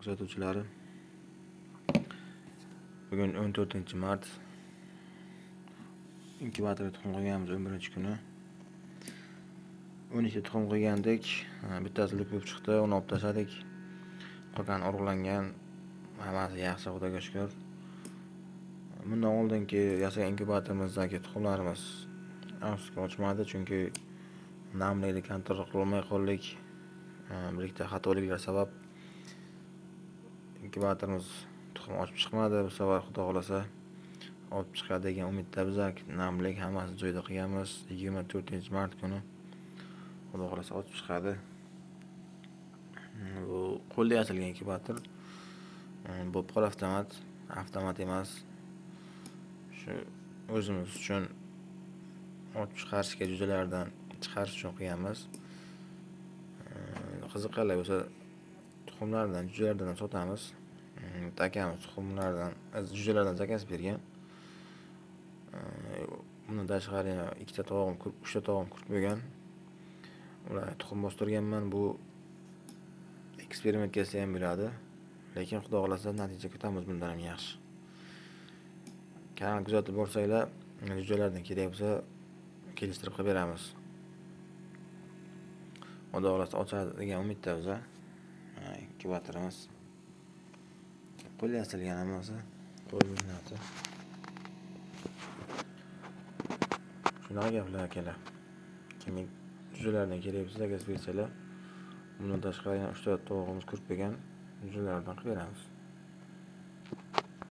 kuzatuvchilari. Bugun 14-mart. Inkubatorga tuxum qo'yganmiz 11-kuni. 12 tuxum qo'ygandik. Bittasi bo'lib chiqdi, uni olib tashladik. Qolgan urug'langan, hammasi yaxshi, Xudoga shukr. Bundan oldingi yasagan inkubatorimizdagi tuxumlarimiz avgustga ochmadi, chunki namlikni kontrol qilolmay qoldik. Birikta xatoliklar sabab inkubatorimiz tuxum ochib chiqmadi. Bu safar Xudo xolasa olib chiqadi degan umidda biz namlik hammasi joyida qilganmiz. 24-mart kuni Xudo xolasa ochib chiqadi. Bu qo'lda yasalgan inkubator. Bu pol avtomat emas. Shu o'zimiz uchun ochib chiqarishga, jo'jalardan chiqarish uchun qilganmiz. Qiziqqanlar bo'lsa tuxumlardan, jo'jalardan sotamiz. Akamiz tuxumlardan, jo'jalardan zakaz bergan. Bundan tashqari 2ta tog'im, 3ta tog'im qurib bo'lgan. Ular tuxum bostirganman. Bu eksperiment kelsa ham bo'ladi. Lekin Xudo xolasa natija kutamiz bundan ham yaxshi. Kanal kuzatib bo'lsanglar, jo'jalardan kerak bo'lsa kelishtirib qilib beramiz. Xudo xolasa ochadi degan umidda biz. Inkubatorimiz qo'l yasalgan hammasi, qo'l mehnati. Shunaqa gaplar akalar. Kimning jo'jalardan kerak bo'lsa zakaz bersalar, bundan tashqari 3ta tog'imiz qurib bo'lgan jo'jalardan qilib beramiz.